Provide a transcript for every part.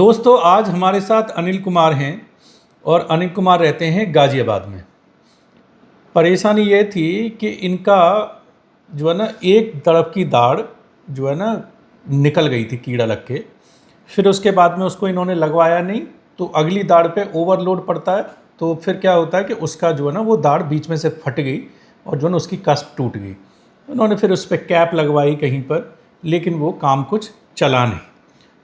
दोस्तों आज हमारे साथ अनिल कुमार हैं और अनिल कुमार रहते हैं गाज़ियाबाद में। परेशानी ये थी कि इनका जो है ना एक तरफ की दाढ़ जो है ना निकल गई थी कीड़ा लग के। फिर उसके बाद में उसको इन्होंने लगवाया नहीं तो अगली दाढ़ पे ओवरलोड पड़ता है, तो फिर क्या होता है कि उसका जो है ना वो दाढ़ बीच में से फट गई और जो है ना उसकी कस्प टूट गई। उन्होंने फिर उस पर कैप लगवाई कहीं पर, लेकिन वो काम कुछ चला नहीं।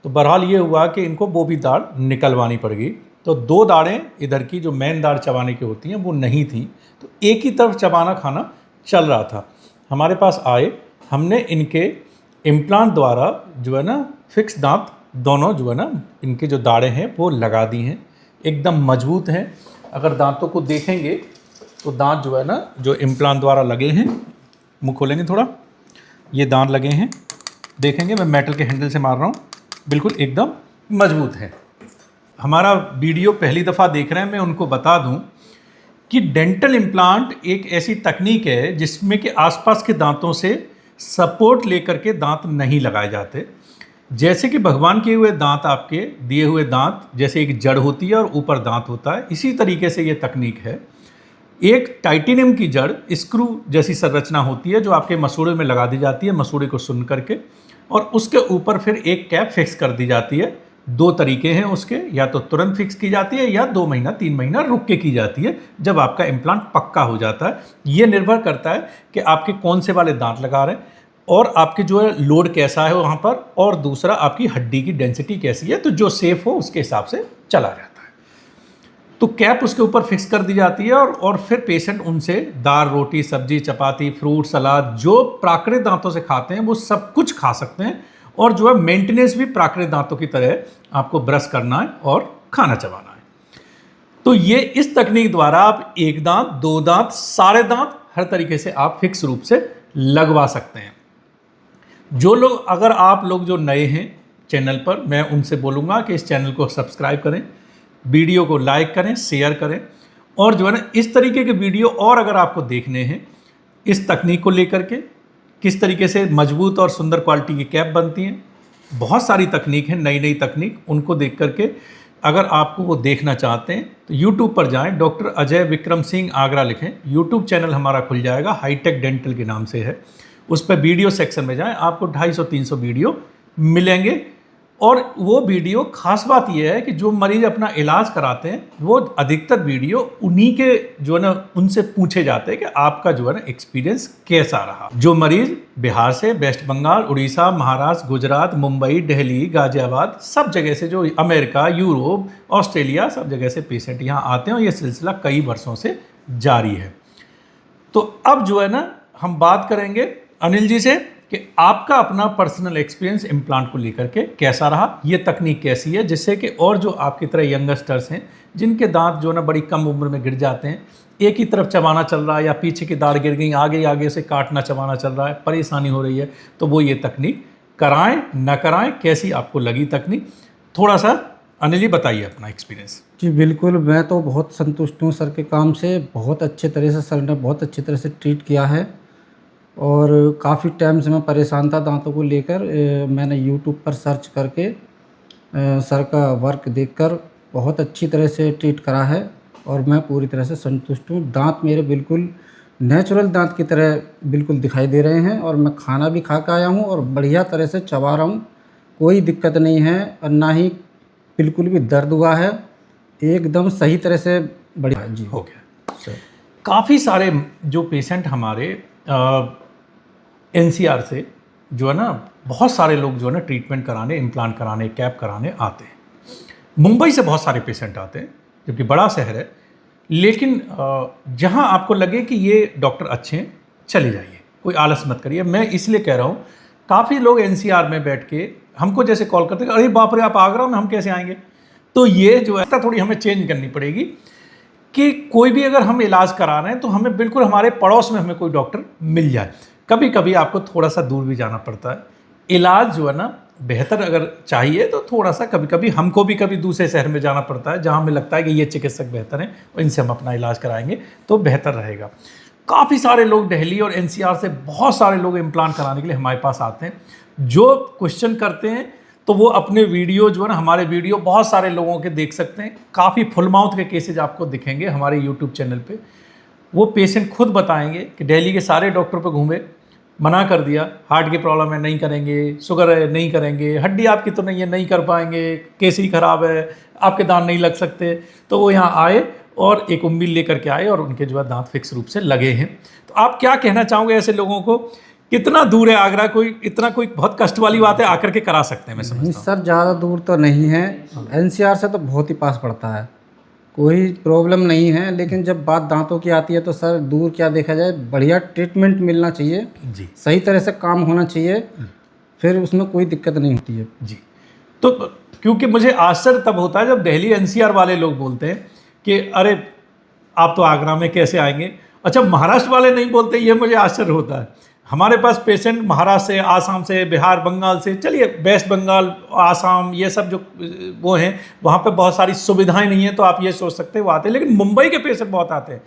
तो बहरहाल ये हुआ कि इनको वो भी दाढ़ निकलवानी पड़ गई। तो दो दाढ़ें इधर की जो मेन दाढ़ चबाने की होती हैं वो नहीं थी, तो एक ही तरफ चबाना खाना चल रहा था। हमारे पास आए, हमने इनके इम्प्लांट द्वारा जो है ना फिक्स दांत दोनों जो है ना इनके जो दाढ़ें हैं वो लगा दी हैं, एकदम मजबूत हैं। अगर दांतों को देखेंगे तो दांत जो है ना जो इम्प्लांट द्वारा लगे हैं, मुँह खोलेंगे थोड़ा, ये दांत लगे हैं, देखेंगे मैं मेटल के हैंडल से मार रहा हूँ, बिल्कुल एकदम मजबूत है। हमारा वीडियो पहली दफ़ा देख रहे हैं, मैं उनको बता दूं कि डेंटल इम्प्लांट एक ऐसी तकनीक है जिसमें कि आसपास के दांतों से सपोर्ट लेकर के दांत नहीं लगाए जाते। जैसे कि भगवान के हुए दांत, आपके दिए हुए दांत जैसे एक जड़ होती है और ऊपर दांत होता है, इसी तरीके से ये तकनीक है। एक टाइटेनियम की जड़ स्क्रू जैसी संरचना होती है जो आपके मसूड़े में लगा दी जाती है, मसूड़े को सुन करके, और उसके ऊपर फिर एक कैप फिक्स कर दी जाती है। दो तरीके हैं उसके, या तो तुरंत फिक्स की जाती है या 2 महीना 3 महीना रुक के की जाती है जब आपका इम्प्लांट पक्का हो जाता है। ये निर्भर करता है कि आपके कौन से वाले दांत लगा रहे हैं और आपके जो है लोड कैसा है वहाँ पर, और दूसरा आपकी हड्डी की डेंसिटी कैसी है, तो जो सेफ हो उसके हिसाब से चला जाता है। तो कैप उसके ऊपर फिक्स कर दी जाती है और फिर पेशेंट उनसे दाल, रोटी, सब्जी, चपाती, फ्रूट, सलाद जो प्राकृतिक दांतों से खाते हैं वो सब कुछ खा सकते हैं, और जो है मेंटेनेंस भी प्राकृतिक दांतों की तरह आपको ब्रश करना है और खाना चबाना है। तो ये इस तकनीक द्वारा आप एक दांत, दो दांत, सारे दांत हर तरीके से आप फिक्स रूप से लगवा सकते हैं। जो लोग, अगर आप लोग जो नए हैं चैनल पर, मैं उनसे बोलूँगा कि इस चैनल को सब्सक्राइब करें, वीडियो को लाइक करें, शेयर करें, और जो है ना इस तरीके के वीडियो और अगर आपको देखने हैं इस तकनीक को लेकर के, किस तरीके से मजबूत और सुंदर क्वालिटी की कैप बनती हैं, बहुत सारी तकनीक है, नई नई तकनीक, उनको देख करके अगर आपको वो देखना चाहते हैं तो यूट्यूब पर जाएं, डॉक्टर अजय विक्रम सिंह आगरा लिखें, यूट्यूब चैनल हमारा खुल जाएगा, हाईटेक डेंटल के नाम से है। उस पर वीडियो सेक्शन में जाएं, आपको 250-300 वीडियो मिलेंगे। और वो वीडियो, खास बात यह है कि जो मरीज अपना इलाज कराते हैं वो अधिकतर वीडियो उन्हीं के जो है ना उनसे पूछे जाते हैं कि आपका जो है ना एक्सपीरियंस कैसा रहा। जो मरीज बिहार से, वेस्ट बंगाल, उड़ीसा, महाराष्ट्र, गुजरात, मुंबई, दिल्ली, गाजियाबाद, सब जगह से, जो अमेरिका, यूरोप, ऑस्ट्रेलिया, सब जगह से पेशेंट यहाँ आते हैं और ये सिलसिला कई वर्षों से जारी है। तो अब जो है ना हम बात करेंगे अनिल जी से कि आपका अपना पर्सनल एक्सपीरियंस इम्प्लांट को लेकर के कैसा रहा, ये तकनीक कैसी है, जिससे कि और जो आपकी तरह यंगस्टर्स हैं जिनके दांत जो है ना बड़ी कम उम्र में गिर जाते हैं, एक ही तरफ चबाना चल रहा है या पीछे की दाढ़ गिर गई, आगे से काटना चबाना चल रहा है, परेशानी हो रही है, तो वो ये तकनीक कराएं न कराएं, कैसी आपको लगी तकनीक, थोड़ा सा अनिल जी बताइए अपना एक्सपीरियंस। जी बिल्कुल, मैं तो बहुत संतुष्ट हूँ सर के काम से। बहुत अच्छे तरह से सर ने बहुत अच्छी तरह से ट्रीट किया है, और काफ़ी टाइम से मैं परेशान था दांतों को लेकर। मैंने यूट्यूब पर सर्च करके सर का वर्क देखकर बहुत अच्छी तरह से ट्रीट करा है, और मैं पूरी तरह से संतुष्ट हूँ। दांत मेरे बिल्कुल नेचुरल दांत की तरह बिल्कुल दिखाई दे रहे हैं, और मैं खाना भी खा के आया हूँ और बढ़िया तरह से चबा रहा हूँ, कोई दिक्कत नहीं है, और ना ही बिल्कुल भी दर्द हुआ है, एकदम सही तरह से बढ़िया जी हो गया सर। काफ़ी सारे जो पेशेंट हमारे एनसीआर से जो है ना, बहुत सारे लोग जो है ना ट्रीटमेंट कराने, इम्प्लांट कराने, कैप कराने आते हैं। मुंबई से बहुत सारे पेशेंट आते हैं, जबकि बड़ा शहर है, लेकिन जहां आपको लगे कि ये डॉक्टर अच्छे हैं, चले जाइए, कोई आलस मत करिए। मैं इसलिए कह रहा हूँ, काफ़ी लोग एनसीआर में बैठ के हमको जैसे कॉल करते हैं, अरे बाप रे आप आगरा में, हम कैसे आएंगे। तो ये जो है थोड़ी हमें चेंज करनी पड़ेगी कि कोई भी अगर हम इलाज करा रहे हैं तो हमें बिल्कुल हमारे पड़ोस में हमें कोई डॉक्टर मिल जाए। कभी कभी आपको थोड़ा सा दूर भी जाना पड़ता है, इलाज जो है ना बेहतर अगर चाहिए तो थोड़ा सा कभी कभी हमको भी कभी दूसरे शहर में जाना पड़ता है जहाँ हमें लगता है कि ये चिकित्सक बेहतर हैं और इनसे हम अपना इलाज कराएंगे तो बेहतर रहेगा। काफ़ी सारे लोग दिल्ली और एनसीआर से बहुत सारे लोग इम्प्लांट कराने के लिए हमारे पास आते हैं। जो क्वेश्चन करते हैं तो वो अपने वीडियो जो है ना, हमारे वीडियो बहुत सारे लोगों के देख सकते हैं। काफ़ी फुल माउथ के केसेज आपको दिखेंगे हमारे यूट्यूब चैनल पे। वो पेशेंट खुद बताएंगे कि दिल्ली के सारे डॉक्टर पे घूमे, मना कर दिया, हार्ट की प्रॉब्लम है नहीं करेंगे, शुगर है नहीं करेंगे, हड्डी आपकी तो नहीं है नहीं कर पाएंगे, केस ही खराब है, आपके दांत नहीं लग सकते। तो वो यहाँ आए और एक उम्मीद लेकर के आए और उनके जो है दांत फिक्स रूप से लगे हैं। तो आप क्या कहना चाहोगे ऐसे लोगों को? कितना दूर है आगरा? कोई इतना कोई बहुत कष्ट वाली बात है, आकर के करा सकते हैं? मैं नहीं समझता हूँ। सर, ज़्यादा दूर तो नहीं है, एनसीआर से तो बहुत ही पास पड़ता है, कोई प्रॉब्लम नहीं है। लेकिन जब बात दांतों की आती है तो सर दूर क्या देखा जाए, बढ़िया ट्रीटमेंट मिलना चाहिए, जी सही तरह से काम होना चाहिए, फिर उसमें कोई दिक्कत नहीं होती है। जी। तो क्योंकि मुझे आश्चर्य तब होता है जब दिल्ली एनसीआर वाले लोग बोलते हैं कि अरे आप तो आगरा में कैसे आएंगे। अच्छा, महाराष्ट्र वाले नहीं बोलते, ये मुझे आश्चर्य होता है। हमारे पास पेशेंट महाराष्ट्र से, आसाम से, बिहार, बंगाल से, चलिए वेस्ट बंगाल, आसाम, ये सब जो वो हैं, वहाँ पे बहुत सारी सुविधाएं नहीं है तो आप ये सोच सकते हैं वो आते हैं। लेकिन मुंबई के पेशेंट बहुत आते हैं,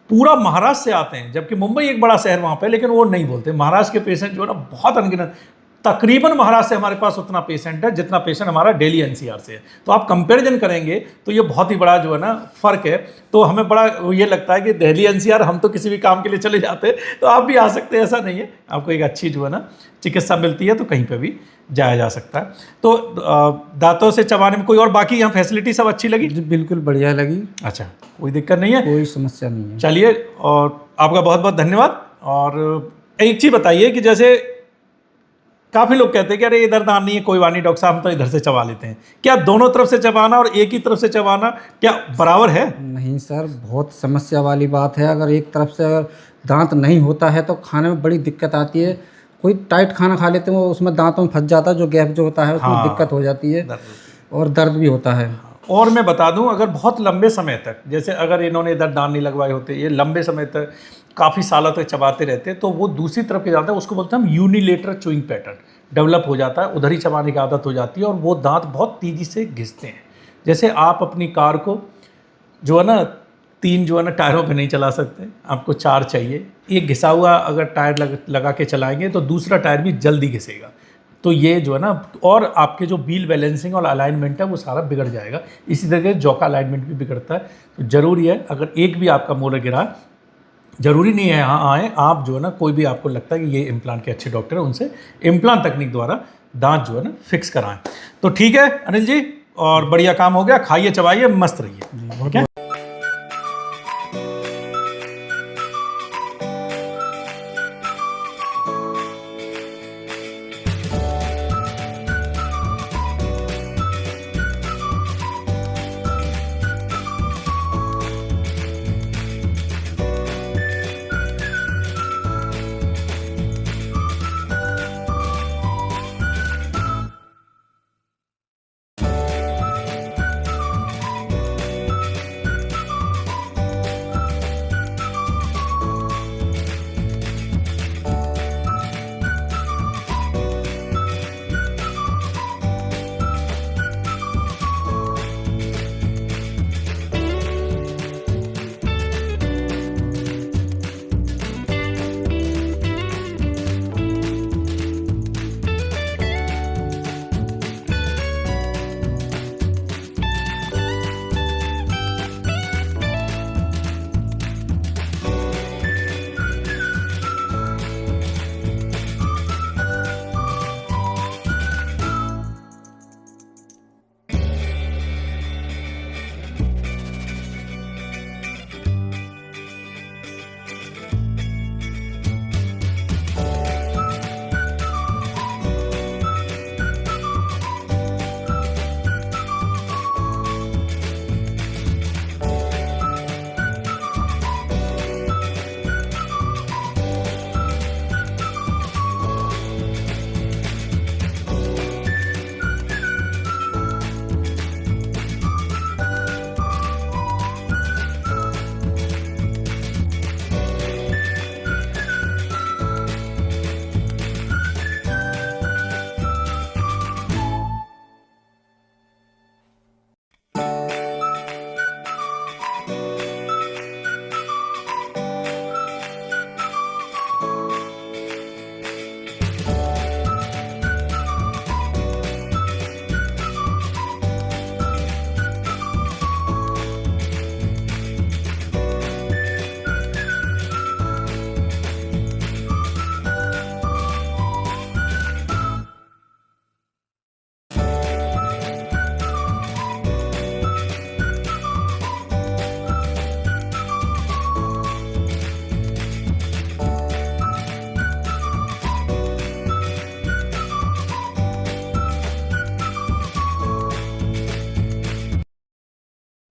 पूरा महाराष्ट्र से आते हैं, जबकि मुंबई एक बड़ा शहर वहाँ पे, लेकिन वो नहीं बोलते। महाराष्ट्र के पेशेंट जो है ना बहुत अनगिनत, तकरीबन महाराष्ट्र से हमारे पास उतना पेशेंट है जितना पेशेंट हमारा दिल्ली एनसीआर से है। तो आप कंपैरिजन करेंगे तो ये बहुत ही बड़ा जो है ना फ़र्क है। तो हमें बड़ा ये लगता है कि दिल्ली एनसीआर, हम तो किसी भी काम के लिए चले जाते हैं, तो आप भी आ सकते हैं, ऐसा नहीं है। आपको एक अच्छी जो है ना चिकित्सा मिलती है तो कहीं पर भी जाया जा सकता है। तो दांतों से चबाने में कोई और बाकी यहाँ फैसिलिटी सब अच्छी लगी? जी बिल्कुल बढ़िया लगी, अच्छा, कोई दिक्कत नहीं है, कोई समस्या नहीं है। चलिए, और आपका बहुत बहुत धन्यवाद। और एक चीज़ बताइए कि जैसे काफ़ी लोग कहते हैं कि अरे इधर दांत नहीं है, कोई बात नहीं डॉक्टर साहब, हम तो इधर से चबा लेते हैं। क्या दोनों तरफ से चबाना और एक ही तरफ से चबाना क्या बराबर है? नहीं सर, बहुत समस्या वाली बात है। अगर एक तरफ से अगर दांत नहीं होता है तो खाने में बड़ी दिक्कत आती है। कोई टाइट खाना खा लेते हैं, वो उसमें दांतों में फंस जाता है, जो गैप जो होता है उसमें हाँ, दिक्कत हो जाती है दर्द। और दर्द भी होता है। और मैं बता दूं, अगर बहुत लंबे समय तक, जैसे अगर इन्होंने इधर दांत नहीं लगवाए होते, ये लंबे समय तक काफ़ी सालों तक चबाते रहते, तो वो दूसरी तरफ के जाता है, उसको बोलते हैं हम यूनिलेटरल चूइंग पैटर्न डेवलप हो जाता है, उधर ही चबाने की आदत हो जाती है और वो दांत बहुत तेज़ी से घिसते हैं। जैसे आप अपनी कार को जो है ना 3 जो है ना टायरों पे नहीं चला सकते, आपको 4 चाहिए। एक घिसा हुआ अगर टायर लगा के चलाएंगे तो दूसरा टायर भी जल्दी घिसेगा। तो ये जो है ना, और आपके जो व्हील बैलेंसिंग और अलाइनमेंट है वो सारा बिगड़ जाएगा। इसी तरह जॉ का अलाइनमेंट भी बिगड़ता है। तो ज़रूरी है, अगर एक भी आपका मोलर गिरा, ज़रूरी नहीं है यहाँ आएँ आप, जो है ना कोई भी आपको लगता है कि ये इम्प्लांट के अच्छे डॉक्टर हैं, उनसे इम्प्लांट तकनीक द्वारा दांत जो है ना फिक्स कराएं। तो ठीक है अनिल जी, और बढ़िया काम हो गया, खाइए चबाइए, मस्त रहिए। ठीक है।